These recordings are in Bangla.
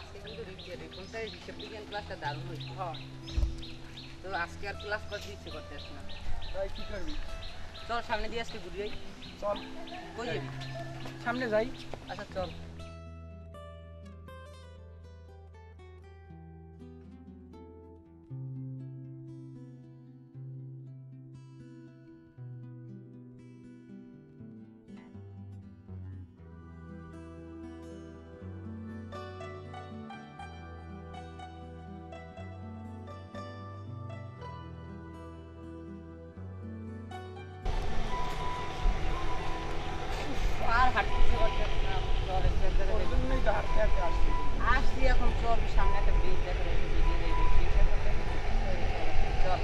আজকে কিন্তু রিপনটাই হিসাব বিজ্ঞান ক্লাসটা দারুণ হয়েছে। হ্যাঁ, তো আজকে আর ক্লাস করতে ইচ্ছে করতে আসছে না। তাই কি করবি? চল সামনে দিয়ে আজকে ঘুরি যাই। চল কই যাবি? সামনে যাই। আচ্ছা চল। আর হাঁটতে ইচ্ছে করতে আসছে না। চল একটু এক জায়গায় ওর যাই। জন্যই তো হাঁটতে হাঁটতে আসছি। আসছি এখন, চল সামনে একটা ব্রিজ দেখা যাচ্ছে, ব্রিজে যাই দেখি। চল।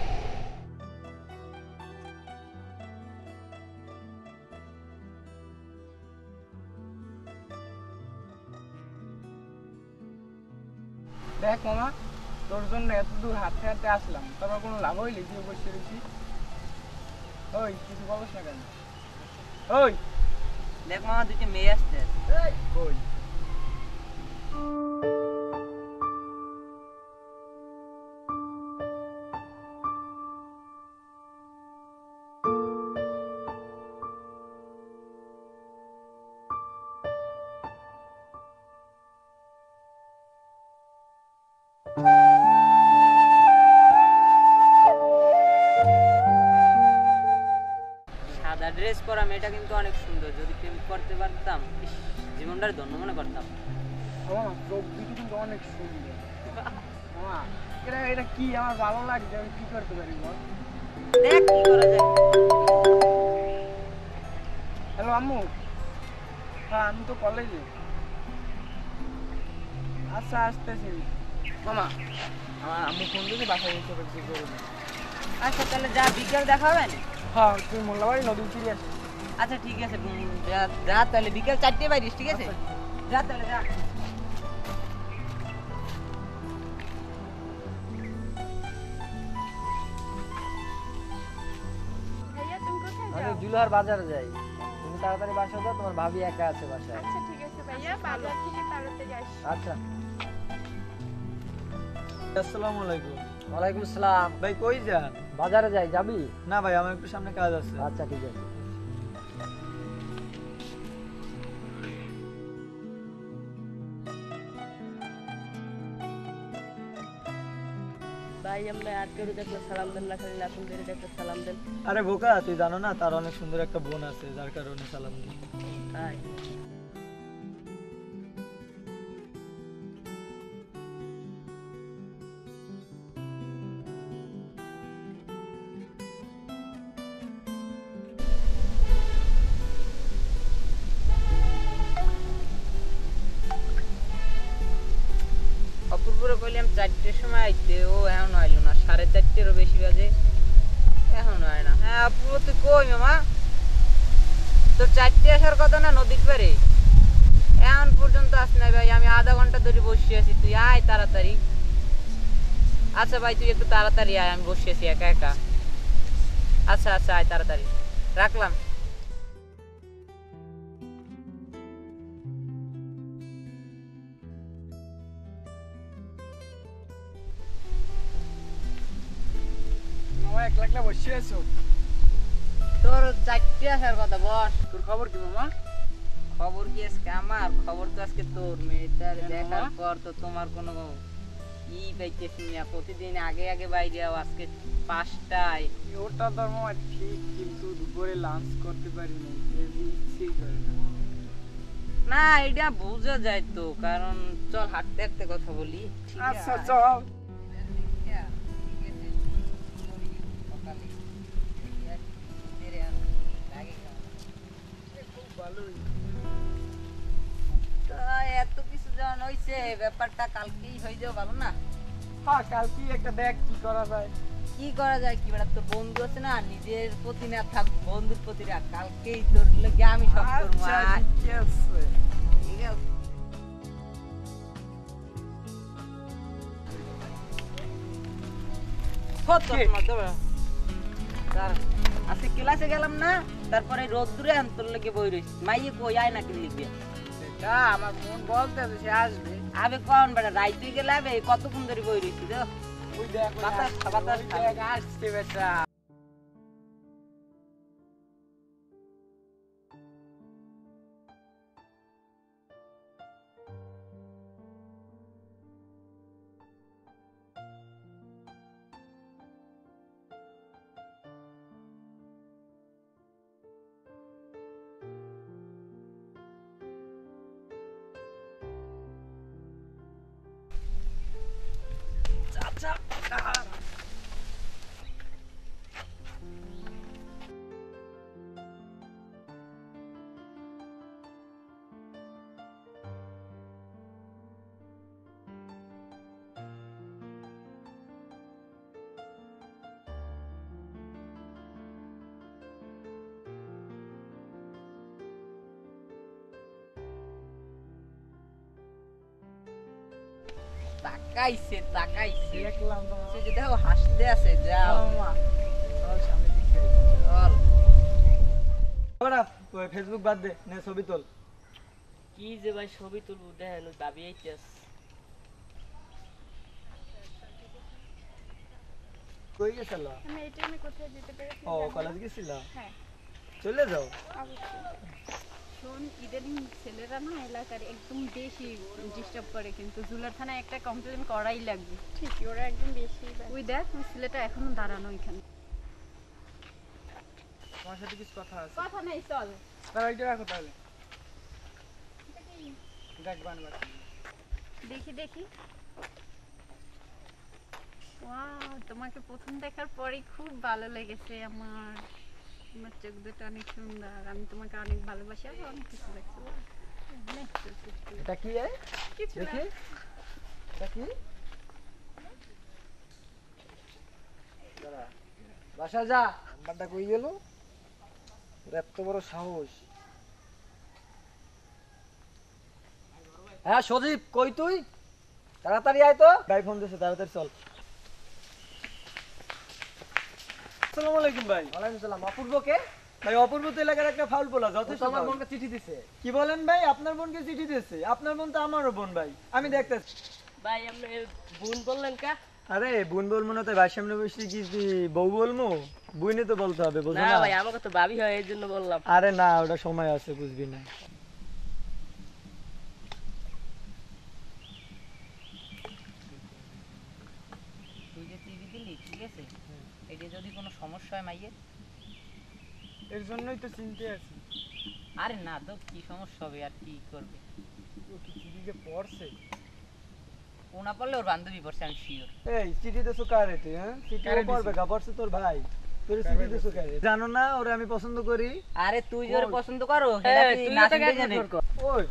দেখ মামা, তোর জন্য এত দূর হাঁটতে হাঁটতে আসলাম, তারপর কোনো লাভ হইলে গিয়ে বসে রয়েছি। ওই কিছু বলিস না কেন? ওই দেখ মামা, দুইটা মেয়ে আসছে। ওই সাদা ড্রেস পরা মেয়েটা কিন্তু অনেক সুন্দর। যদি প্রেম করতে পারতাম, ইস, জীবনটার ধন্য মনে করতাম। মামা, চোখ দুটো কিন্তু অনেক সুন্দর। মামা, এটা এটা কি আমার ভালো লাগছে, আমি কি করতে পারি বল? দেখ কি করা যায়। হ্যালো আম্মু। হ্যাঁ, আমি তো কলেজে। আচ্ছা, আসতেছি। মামা, আমার আম্মু ফোন দিয়েছে, বাসায় এসে বলছি করবো। আচ্ছা তাহলে যা, বিকেল দেখা হবে না? হ্যাঁ, তুই মোল্লাবাড়ি নদী ফিরে আসিস। আচ্ছা ঠিক আছে, যা যা তাহলে বিকেল 4টায় বাইরিস, ঠিক আছে? যা তাহলে যা। ভাইয়া তুমি কোথায় আমি যাও? জুলহার বাজারে যাই, তুমি তাড়াতাড়ি বাসা যাও, তোমার ভাবি একা আছে বাসায়। আচ্ছা ঠিক আছে ভাইয়া, বাজার থেকে তাড়াতাড়ি আসি। আচ্ছা। আসসালামু আলাইকুম। ওয়ালাইকুম আসসালাম। ভাই কই যান? বাজারে যাই, যাবি? না ভাই, আমার একটু সামনে কাজ আছে। আচ্ছা ঠিক আছে। ভাই আমরা আর কেউ দেখলে সালাম দেন না, খালি নাসুন ধরে দেখলে সালাম দেন। আরে বোকা, তুই জানো না তার অনেক সুন্দর একটা বোন আছে, যার কারণে সালাম দিই। তাই অপূর্বরে কইলাম 4টার সময় আইতে, ও এখন আইলো না। 4:30-এরও বেশি বাজে, এখন হয় না। হ্যাঁ অপূর্ব, তুই কই মামা? তোর 4টায় আসার কথা না নদীর পারে, এখন পর্যন্ত আস নাই ভাই। আমি আধা ঘন্টা ধরে বসে আছি, তুই আয় তাড়াতাড়ি। আচ্ছা ভাই, তুই একটু তাড়াতাড়ি আয়, আমি বসে আছি একা একা। আচ্ছা আচ্ছা, আয় তাড়াতাড়ি, রাখলাম। মামা, একলা একলা বসে আছো? তোর 4টায় আসার কথা, বস। তোর খবর কি মামা? খবর কি আজকে আমার? খবর তো আজকে তোর মেয়েটার কেন দেখার মামা? পর তো তোমার কোনো ই পাইতেছি না। প্রতিদিন আগে আগে বাইরে যাও, আজকে 5টায়। ওটা তো মামা ঠিক, কিন্তু দুপুরে লাঞ্চ করতে পারি না, ইচ্ছেই করে না। না এটা বোঝা যায় তো, কারণ চল হাঁটতে হাঁটতে কথা বলি। ঠিক আচ্ছা আছে? চল। ঠিক আছে, করি সকালে। ঠিক আছে, তেরে আর লাগে কেমন? খুব ভালোই। তা এত কিছু যখন হয়েছে, ব্যাপারটা কালকেই হয়ে যাও, ভালো না? হ্যাঁ, কালকে একটা দেখ কি করা যায়। কি করা যায়? কি বেড়া, তোর বন্ধু আছে না, নিজের প্রতি না থাক, বন্ধুর প্রতি রাখ। কালকেই তোর লাগে আমি সব করবো। আচ্ছা আয়, ঠিক আছে। ঠিক আছে। কত সময় তো বেড়া। আজকে ক্লাসে গেলাম না, তারপরে রোদ দূরে তোর লেগে বই রয়েছি। মাইয়ে কই আয় না, কি লিখবে? তা আমার মন বলতে আছে সে আসবে। আবে কোন বেটা রাইতে গেলে আবে কতক্ষণ ধরে বই রইছি তো ওই দেখ বাতাস বাতাস আসছে বেটা। তাকাইছে তাকাইছে দেখলাম তো সে যে দেখো হাসতে আছে যাও মামা চল সামনে দিকে চল ওরা ফেসবুক বাদ দে নে ছবি তোল। কি যে ভাই ছবি তুলবো দেখেন ওই ভাবি আইতেছ। কই গেছিল? আমি এই টাইমে কোথায় যেতে পেরেছি ও কলেজ গেছিল? হ্যাঁ চলে যাও। অবশ্যই। শোন ইদানিং ছেলেরা না এলাকার একদম বেশি ডিস্টার্ব করে, কিন্তু জুলার থানায় একটা কমপ্লেন করাই লাগবে। ঠিকই, ওরা একদম বেশি। ওই দেখ ওই ছেলেটা এখনো দাঁড়ানো এখানে। তোমার সাথে কিছু কথা আছে। কথা নেই, চল। তারা এটা রাখো তাহলে। দেখ বানবার দেখি দেখি। ওয়াও, তোমাকে প্রথম দেখার পরেই খুব ভালো লেগেছে আমার। তোমার চোখ দুটো অনেক সুন্দর, আমি তোমাকে অনেক ভালোবাসি আর অনেক কিছু দেখছি। এটা কি রে? কিছু না। দেখি এটা কি? দাঁড়া, বাসা যা। নাম্বারটা কই গেল? তোর এত বড় সাহস। হ্যাঁ সজীব, কই তুই? তাড়াতাড়ি আয় তো। ভাই ফোন দিছে, তাড়াতাড়ি চল। আসসালামু আলাইকুম ভাই। ওয়ালাইকুম আসসালাম। অপূর্ব কে? ভাই অপূর্ব তো এলাকার একটা ফাউল বলা, যথেষ্ট। আমার বোনকে চিঠি দিছে। কি বলেন ভাই? আপনার বোনকে চিঠি দিয়েছে? আপনার বোন তো আমারও বোন ভাই, আমি দেখতেছি। ভাই আপনি বোন বললেন কা? আরে বোন বলবো না তো ভাই, সামনে বসে কি বউ বলবো? বুইনে তো বলতে হবে, বুঝো না না? ভাই আমাকে তো ভাবি হয় এই জন্য বললাম। আরে না, ওটা সময় আছে, বুঝবি না। তুই যে টিভি দিলি ঠিক আছে এটা যদি কোনো সমস্যা হয় মাইয়ে এর জন্যই তো চিনতে আছি। আরে না তো কি সমস্যা হবে আর কি করবে ও কি চিঠিকে পড়ছে? ও না পড়লে ওর বান্ধবী পড়ছে আমি শিওর এই চিঠি দেছো কারে তুই? হ্যাঁ চিঠি কারে ও পড়বে, দিছি? পড়ছে তোর ভাই। তোর চিঠি দেছো কারে? জানো না ওরে আমি পছন্দ করি? আরে তুই যে ওর ওই। পছন্দ করো সেটা এই, কি তুইও না তো চিনতে গায়ে জানে হাত কর। ওই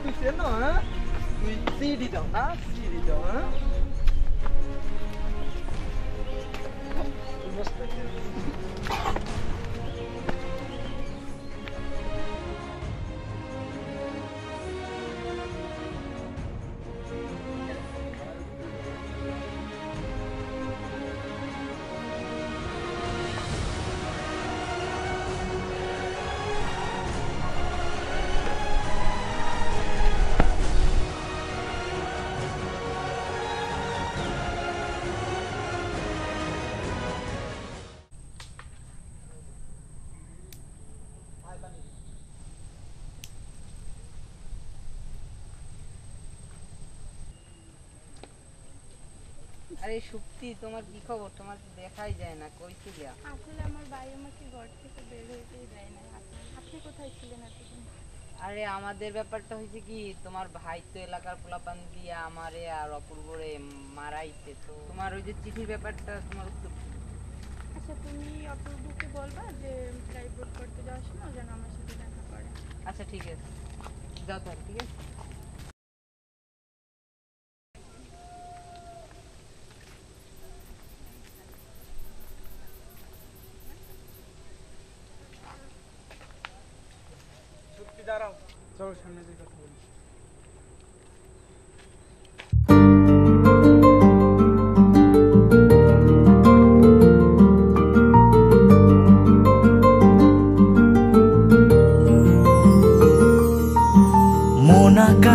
তুই চেনো? হ্যাঁ তুই চিঠি দাও না, চিঠি দাও। হ্যাঁ আরে সুপ্তি তোমার কি খবর তোমার তো দেখাই যায় না কই ছিলে আসলে আমার ভাই আমাকে ঘর থেকে বের হইতেই দেয় না। আপনি কোথায় ছিলেন এতদিন? আরে আমাদের ব্যাপারটা হয়েছে কি তোমার ভাই তো এলাকার পোলাপান দিয়ে আমারে আর অপূর্বরে মারাইছে তো তোমার ওই যে চিঠির ব্যাপারটা তোমার উত্তর কি? আচ্ছা, তুমি অপূর্বকে বলবা যে লাইব্রেরি করতে যাওয়ার সময় যেন আমার সাথে দেখা করে। আচ্ছা ঠিক আছে যাও তাহলে ঠিক আছে সত্যি দাঁড়াও, চলো সামনে দিকে কথা বলি।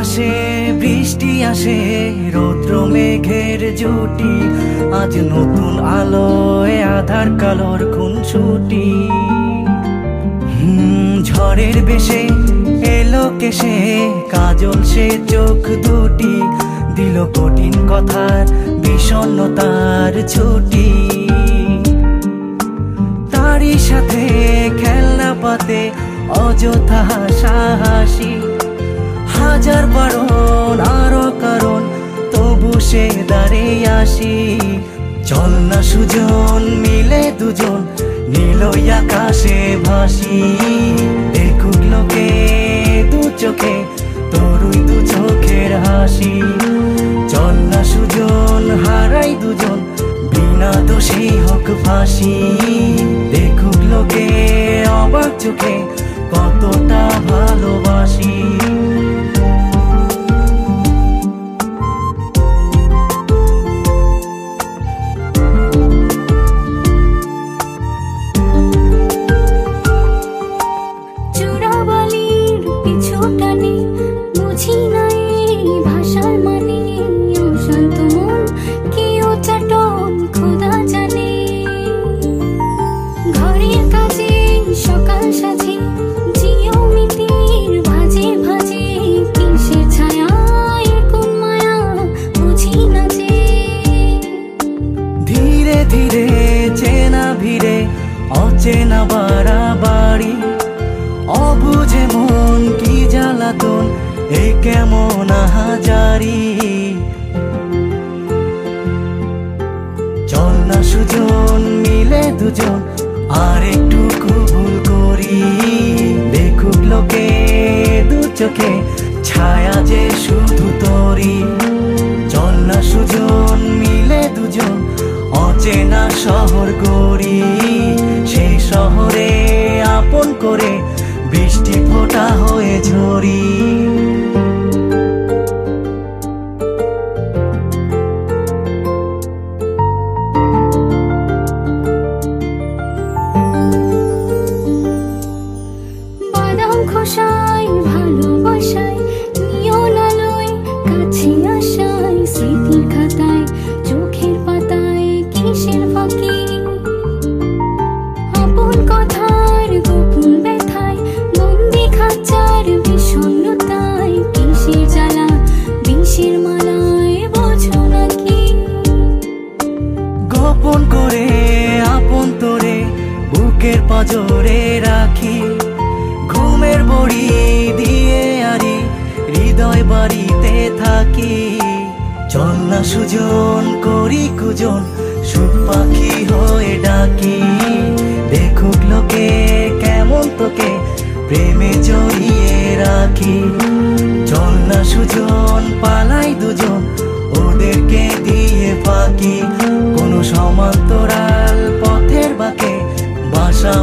আকাশে বৃষ্টি আসে, রৌদ্র মেঘের জুটি, আজ নতুন আলোয় আধার কালোর খুনসুটি। ঝড়ের বেশে এলো কেসে, কাজল সে চোখ দুটি, দিল কঠিন কথার বিষণ্ণতার ছুটি। তারই সাথে খেলনা পাতে অযথা হাসাহাসি, হাজার বারণ আরো কারণ তবু সে দাঁড়িয়ে আসি। চল না সুজন মিলে দুজন নীলই আকাশে ভাসি, দেখুক লোকে দু চোখে তোরই দু চোখের হাসি। চল না সুজন হারাই দুজন বিনা দোষী হোক ফাঁসি, দেখুক লোকে অবাক চোখে কতটা ভালোবাসি। অচেনা বাড়াবাড়ি, অবুঝে মন কি জ্বালাতন, এ কেমন আহাজারি। চল না সুজন মিলে দুজন আর একটু ভুল করি, দেখুক লোকে দু চোখে ছায়া যে শুধু তোরি। চল না সুজন মিলে দুজন অচেনা শহর গড়ি, সেই শহরে আপন করে বৃষ্টি ফোঁটা হয়ে ঝরি। বাদাম খোসায় ভালোবাসায় নিয়ন আলোয় কাছে আসায়, স্মৃতির খাতায় চোখের পাতায় কিসের ফাঁকি। আপন কথার গোপন ব্যথায় বন্দি খাঁচার বিষণ্ণতায়, কিসের জ্বালা বিষের মালায় বোঝো নাকি। গোপন করে আপন তোরে বুকের পাজরে রাখি, ঘুমের বড়ি দিয়ে আরি হৃদয় বাড়িতে থাকি। চল না সুজন করি কুজন সুখ পাখি হয়ে ডাকি, দেখুক লোকে কেমন তোকে প্রেমে জড়িয়ে রাখি। চল না সুজন পালাই দুজন ওদেরকে দিয়ে ফাঁকি, কোনো সমান্তরাল পথের বাঁকে বাসা